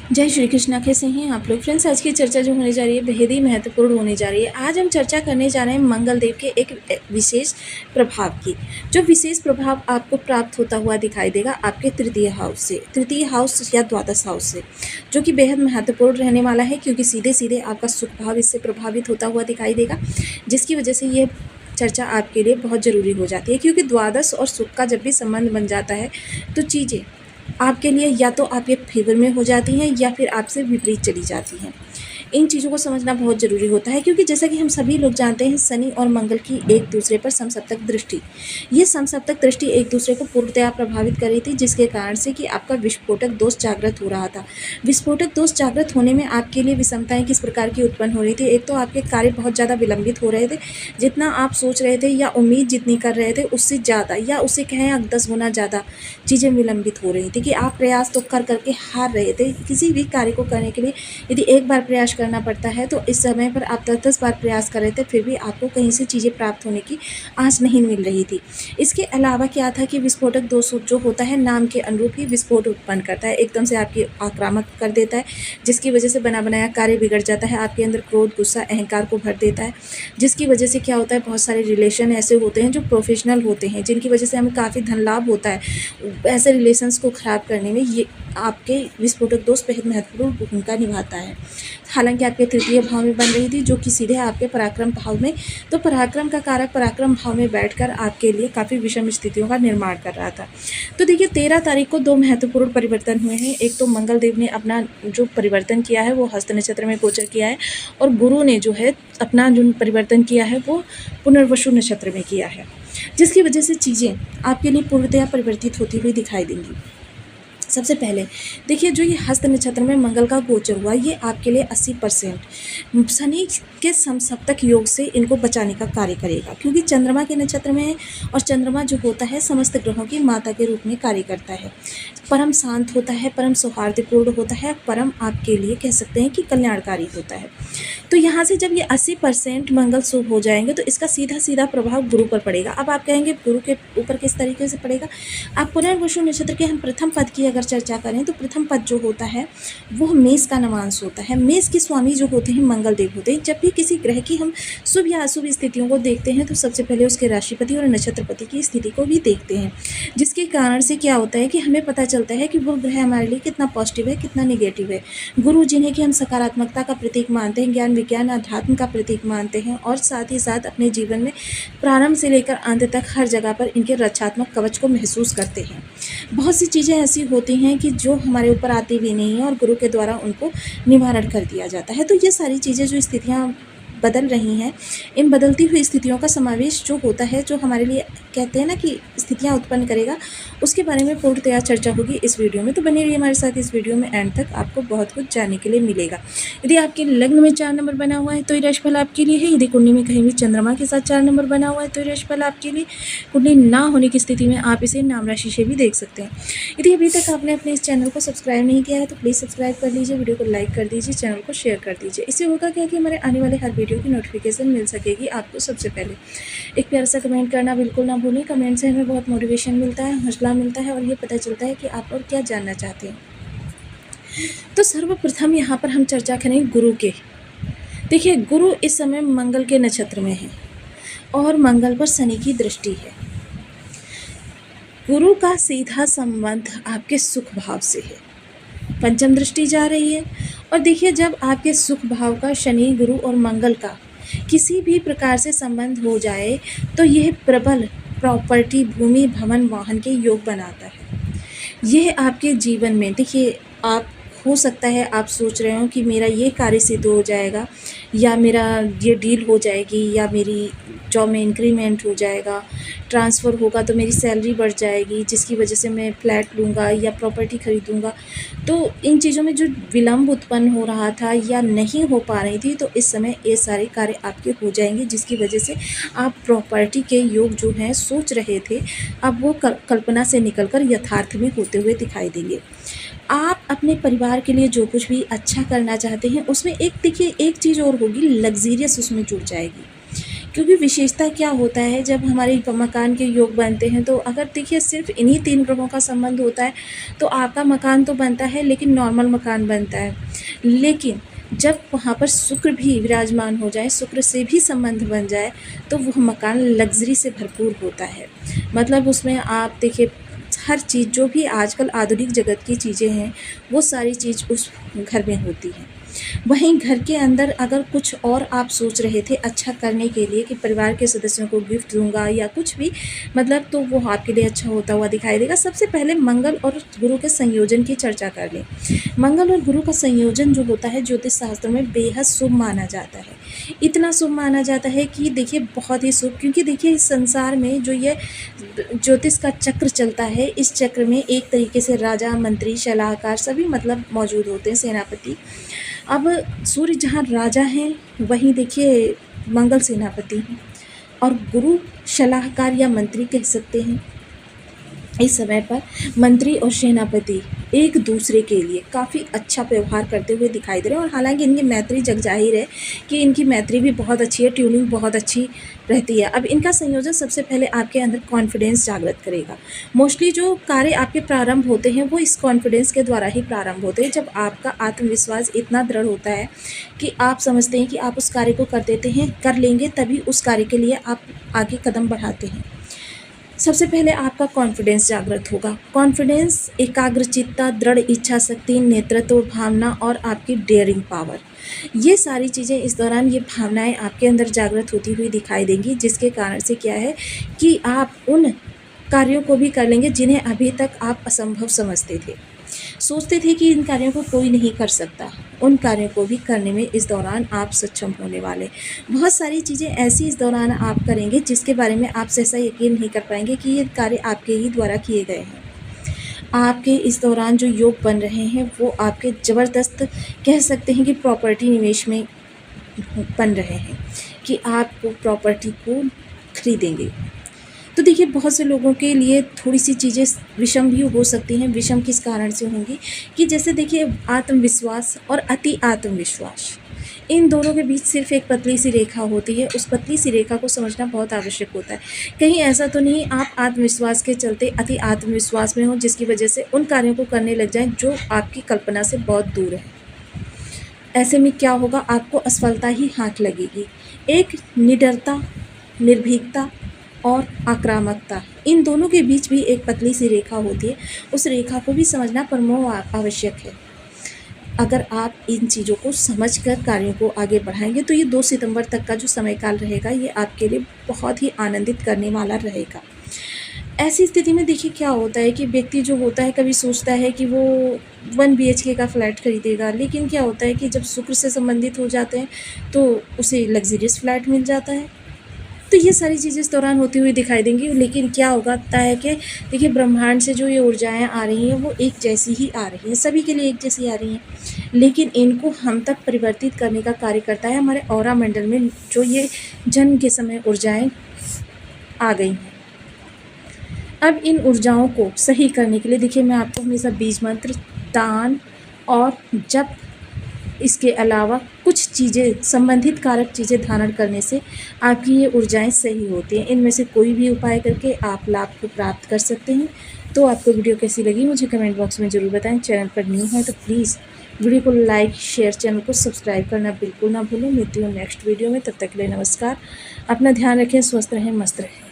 जय श्री कृष्णा। कैसे हैं आप लोग फ्रेंड्स? आज की चर्चा जो होने जा रही है बेहद ही महत्वपूर्ण होने जा रही है। आज हम चर्चा करने जा रहे हैं मंगल देव के एक विशेष प्रभाव की। जो विशेष प्रभाव आपको प्राप्त होता हुआ दिखाई देगा आपके तृतीय हाउस या द्वादश हाउस से, जो कि बेहद महत्वपूर्ण रहने वाला है, क्योंकि सीधे सीधे आपका सुख भाव इससे प्रभावित होता हुआ दिखाई देगा, जिसकी वजह से ये चर्चा आपके लिए बहुत ज़रूरी हो जाती है। क्योंकि द्वादश और सुख का जब भी संबंध बन जाता है तो चीज़ें आपके लिए या तो आपके फेवर में हो जाती हैं या फिर आपसे विपरीत चली जाती हैं। इन चीज़ों को समझना बहुत ज़रूरी होता है, क्योंकि जैसा कि हम सभी लोग जानते हैं, शनि और मंगल की एक दूसरे पर समसप्तक दृष्टि, ये समसप्तक दृष्टि एक दूसरे को पूर्णतया प्रभावित कर रही थी, जिसके कारण से कि आपका विस्फोटक दोष जागृत हो रहा था। विस्फोटक दोष जागृत होने में आपके लिए विषमताएं किस प्रकार की उत्पन्न हो रही थी। एक तो आपके कार्य बहुत ज़्यादा विलंबित हो रहे थे, जितना आप सोच रहे थे या उम्मीद जितनी कर रहे थे उससे ज़्यादा, या उससे कहें 10 गुना ज़्यादा चीज़ें विलंबित हो रही थी, कि आप प्रयास तो कर करके हार रहे थे। किसी भी कार्य को करने के लिए यदि एक बार प्रयास करना पड़ता है तो इस समय पर आप 10-10 बार प्रयास कर रहे थे, फिर भी आपको कहीं से चीज़ें प्राप्त होने की आस नहीं मिल रही थी। इसके अलावा क्या था कि विस्फोटक दोष जो होता है नाम के अनुरूप ही विस्फोट उत्पन्न करता है, एकदम से आपकी आक्रामक कर देता है, जिसकी वजह से बना बनाया कार्य बिगड़ जाता है। आपके अंदर क्रोध, गुस्सा, अहंकार को भर देता है, जिसकी वजह से क्या होता है, बहुत सारे रिलेशन ऐसे होते हैं जो प्रोफेशनल होते हैं, जिनकी वजह से हमें काफ़ी धन लाभ होता है। ऐसे रिलेशंस को ख़राब करने में ये आपके विस्फोटक दोष बेहद महत्वपूर्ण भूमिका निभाता है। हालांकि आपके तृतीय भाव में बन रही थी, जो कि सीधे आपके पराक्रम भाव में, तो पराक्रम का कारक पराक्रम भाव में बैठकर आपके लिए काफ़ी विषम स्थितियों का निर्माण कर रहा था। तो देखिए 13 तारीख को 2 महत्वपूर्ण परिवर्तन हुए हैं। एक तो मंगल देव ने अपना जो परिवर्तन किया है वो हस्त नक्षत्र में गोचर किया है, और गुरु ने जो है अपना जो परिवर्तन किया है वो पुनर्वसु नक्षत्र में किया है, जिसकी वजह से चीज़ें आपके लिए पूर्णतया परिवर्तित होती हुई दिखाई देंगी। सबसे पहले देखिए, जो ये हस्त नक्षत्र में मंगल का गोचर हुआ, ये आपके लिए 80% शनि के समसप्तक योग से इनको बचाने का कार्य करेगा, क्योंकि चंद्रमा के नक्षत्र में है, और चंद्रमा जो होता है समस्त ग्रहों की माता के रूप में कार्य करता है। परम शांत होता है, परम सौहार्दपूर्ण होता है, परम आपके लिए कह सकते हैं कि कल्याणकारी होता है। तो यहाँ से जब ये 80% मंगल शुभ हो जाएंगे तो इसका सीधा सीधा प्रभाव गुरु पर पड़ेगा। अब आप कहेंगे गुरु के ऊपर किस तरीके से पड़ेगा? आप पुनर्वसु नक्षत्र के हम प्रथम पद की अगर चर्चा करें तो प्रथम पद जो होता है वो मेष का नवांश होता है। मेष के स्वामी जो होते हैं मंगल देव होते हैं। जब भी किसी ग्रह की हम शुभ या अशुभ स्थितियों को देखते हैं तो सबसे पहले उसके राशिपति और नक्षत्रपति की स्थिति को भी देखते हैं, जिसके कारण से क्या होता है कि हमें पता चलता है कि वो ग्रह हमारे लिए कितना पॉजिटिव है, कितना निगेटिव है। गुरु जिन्हें कि हम सकारात्मकता का प्रतीक मानते हैं, ज्ञान विज्ञान अध्यात्म का प्रतीक मानते हैं, और साथ ही साथ अपने जीवन में प्रारंभ से लेकर अंत तक हर जगह पर इनके रक्षात्मक कवच को महसूस करते हैं। बहुत सी चीज़ें ऐसी होती हैं कि जो हमारे ऊपर आती भी नहीं है और गुरु के द्वारा उनको निवारण कर दिया जाता है। तो ये सारी चीज़ें जो स्थितियाँ बदल रही हैं, इन बदलती हुई स्थितियों का समावेश जो होता है, जो हमारे लिए कहते हैं ना कि स्थितियां उत्पन्न करेगा, उसके बारे में पूर्णतया चर्चा होगी इस वीडियो में। तो बने रहिए हमारे साथ इस वीडियो में, एंड तक आपको बहुत कुछ जानने के लिए मिलेगा। यदि आपके लग्न में 4 नंबर बना हुआ है तो ये राशिफल आपके लिए है। यदि कुंडली में कहीं भी चंद्रमा के साथ 4 नंबर बना हुआ है तो ये राशिफल आपके लिए। कुंडली ना होने की स्थिति में आप इसे नाम राशि से भी देख सकते हैं। यदि अभी तक आपने अपने इस चैनल को सब्सक्राइब नहीं किया है तो प्लीज़ सब्सक्राइब कर लीजिए, वीडियो को लाइक कर दीजिए, चैनल को शेयर कर दीजिए। इससे होगा क्या कि हमारे आने वाले हर वीडियो की नोटिफिकेशन मिल सकेगी आपको सबसे पहले। एक प्यारा सा कमेंट करना बिल्कुल ना भूलें। कमेंट से हमें बहुत मोटिवेशन मिलता है, हौसला मिलता है, और ये पता चलता है कि आप और क्या जानना चाहते हैं। तो सर्वप्रथम यहाँ पर हम चर्चा करें गुरु के। देखिए, गुरु इस समय मंगल के नक्षत्र में है और मंगल पर शनि की दृष्टि है। गुरु का सीधा संबंध आपके सुख भाव से है, पंचम दृष्टि जा रही है। और देखिए, जब आपके सुख भाव का शनि, गुरु और मंगल का किसी भी प्रकार से संबंध हो जाए तो यह प्रबल प्रॉपर्टी, भूमि, भवन, वाहन के योग बनाता है। यह आपके जीवन में, देखिए, आप हो सकता है आप सोच रहे हो कि मेरा ये कार्य सिद्ध हो जाएगा, या मेरा ये डील हो जाएगी, या मेरी जॉब में इंक्रीमेंट हो जाएगा, ट्रांसफ़र होगा तो मेरी सैलरी बढ़ जाएगी, जिसकी वजह से मैं फ्लैट लूँगा या प्रॉपर्टी खरीदूँगा। तो इन चीज़ों में जो विलम्ब उत्पन्न हो रहा था या नहीं हो पा रही थी, तो इस समय ये सारे कार्य आपके हो जाएंगे, जिसकी वजह से आप प्रॉपर्टी के योग जो हैं सोच रहे थे, अब वो कल्पना से निकलकर यथार्थ में होते हुए दिखाई देंगे। आप अपने परिवार के लिए जो कुछ भी अच्छा करना चाहते हैं उसमें एक, देखिए, एक चीज़ और होगी, लग्जीरियस उसमें जुड़ जाएगी, क्योंकि विशेषता क्या होता है, जब हमारे मकान के योग बनते हैं तो अगर देखिए सिर्फ इन्हीं 3 ग्रहों का संबंध होता है तो आपका मकान तो बनता है लेकिन नॉर्मल मकान बनता है। लेकिन जब वहाँ पर शुक्र भी विराजमान हो जाए, शुक्र से भी संबंध बन जाए, तो वह मकान लग्ज़री से भरपूर होता है। मतलब उसमें आप देखिए हर चीज़ जो भी आजकल आधुनिक जगत की चीज़ें हैं, वो सारी चीज़ उस घर में होती हैं। वहीं घर के अंदर अगर कुछ और आप सोच रहे थे अच्छा करने के लिए कि परिवार के सदस्यों को गिफ्ट दूँगा या कुछ भी, मतलब तो वो आपके लिए अच्छा होता हुआ दिखाई देगा। सबसे पहले मंगल और गुरु के संयोजन की चर्चा कर लें। मंगल और गुरु का संयोजन जो होता है ज्योतिष शास्त्र में बेहद शुभ माना जाता है। इतना शुभ माना जाता है कि देखिए बहुत ही शुभ, क्योंकि देखिए इस संसार में जो ये ज्योतिष का चक्र चलता है, इस चक्र में एक तरीके से राजा, मंत्री, सलाहकार सभी मतलब मौजूद होते हैं, सेनापति। अब सूर्य जहाँ राजा हैं, वहीं देखिए मंगल सेनापति हैं और गुरु सलाहकार या मंत्री कह सकते हैं। इस समय पर मंत्री और सेनापति एक दूसरे के लिए काफ़ी अच्छा व्यवहार करते हुए दिखाई दे रहे हैं, और हालांकि इनकी मैत्री जग जाहिर है कि इनकी मैत्री भी बहुत अच्छी है, ट्यूनिंग बहुत अच्छी रहती है। अब इनका संयोजन सबसे पहले आपके अंदर कॉन्फिडेंस जागृत करेगा। मोस्टली जो कार्य आपके प्रारंभ होते हैं वो इस कॉन्फिडेंस के द्वारा ही प्रारंभ होते हैं, जब आपका आत्मविश्वास इतना दृढ़ होता है कि आप समझते हैं कि आप उस कार्य को कर देते हैं, कर लेंगे, तभी उस कार्य के लिए आप आगे कदम बढ़ाते हैं। सबसे पहले आपका कॉन्फिडेंस जागृत होगा। कॉन्फिडेंस, एकाग्रचित्ता, दृढ़ इच्छा शक्ति, नेतृत्व भावना और आपकी डेयरिंग पावर, ये सारी चीज़ें इस दौरान, ये भावनाएं आपके अंदर जागृत होती हुई दिखाई देंगी, जिसके कारण से क्या है कि आप उन कार्यों को भी कर लेंगे जिन्हें अभी तक आप असंभव समझते थे, सोचते थे कि इन कार्यों को कोई नहीं कर सकता। उन कार्यों को भी करने में इस दौरान आप सक्षम होने वाले। बहुत सारी चीज़ें ऐसी इस दौरान आप करेंगे जिसके बारे में आप सहसा यकीन नहीं कर पाएंगे कि ये कार्य आपके ही द्वारा किए गए हैं। आपके इस दौरान जो योग बन रहे हैं वो आपके ज़बरदस्त कह सकते हैं कि प्रॉपर्टी निवेश में बन रहे हैं, कि आप प्रॉपर्टी को खरीदेंगे। तो देखिए बहुत से लोगों के लिए थोड़ी सी चीज़ें विषम भी हो सकती हैं। विषम किस कारण से होंगी कि जैसे देखिए आत्मविश्वास और अति आत्मविश्वास, इन दोनों के बीच सिर्फ एक पतली सी रेखा होती है। उस पतली सी रेखा को समझना बहुत आवश्यक होता है। कहीं ऐसा तो नहीं आप आत्मविश्वास के चलते अति आत्मविश्वास में हो, जिसकी वजह से उन कार्यों को करने लग जाएं जो आपकी कल्पना से बहुत दूर है। ऐसे में क्या होगा, आपको असफलता ही हाथ लगेगी। एक निडरता, निर्भीकता और आक्रामकता, इन दोनों के बीच भी एक पतली सी रेखा होती है। उस रेखा को भी समझना परमो आवश्यक है। अगर आप इन चीज़ों को समझकर कार्यों को आगे बढ़ाएंगे तो ये 2 सितंबर तक का जो समय काल रहेगा ये आपके लिए बहुत ही आनंदित करने वाला रहेगा। ऐसी स्थिति में देखिए क्या होता है कि व्यक्ति जो होता है कभी सोचता है कि वो 1 BHK का फ्लैट खरीदेगा, लेकिन क्या होता है कि जब शुक्र से संबंधित हो जाते हैं तो उसे लग्जरियस फ्लैट मिल जाता है। तो ये सारी चीज़ें इस दौरान होती हुई दिखाई देंगी। लेकिन क्या होगा है कि देखिए ब्रह्मांड से जो ये ऊर्जाएं आ रही हैं वो एक जैसी ही आ रही हैं, सभी के लिए एक जैसी आ रही हैं, लेकिन इनको हम तक परिवर्तित करने का कार्य करता है हमारे ऑरा मंडल में जो ये जन्म के समय ऊर्जाएं आ गई हैं। अब इन ऊर्जाओं को सही करने के लिए देखिए मैं आपको हमेशा बीज मंत्र, दान और जप, इसके अलावा कुछ चीज़ें, संबंधित कारक चीज़ें धारण करने से आपकी ये ऊर्जाएं सही होती हैं। इनमें से कोई भी उपाय करके आप लाभ को प्राप्त कर सकते हैं। तो आपको वीडियो कैसी लगी मुझे कमेंट बॉक्स में ज़रूर बताएं। चैनल पर न्यू है तो प्लीज़ वीडियो को लाइक, शेयर, चैनल को सब्सक्राइब करना बिल्कुल ना भूलें। मिलती हूँ नेक्स्ट वीडियो में, तब तक के लिए नमस्कार। अपना ध्यान रखें, स्वस्थ रहें, मस्त रहें।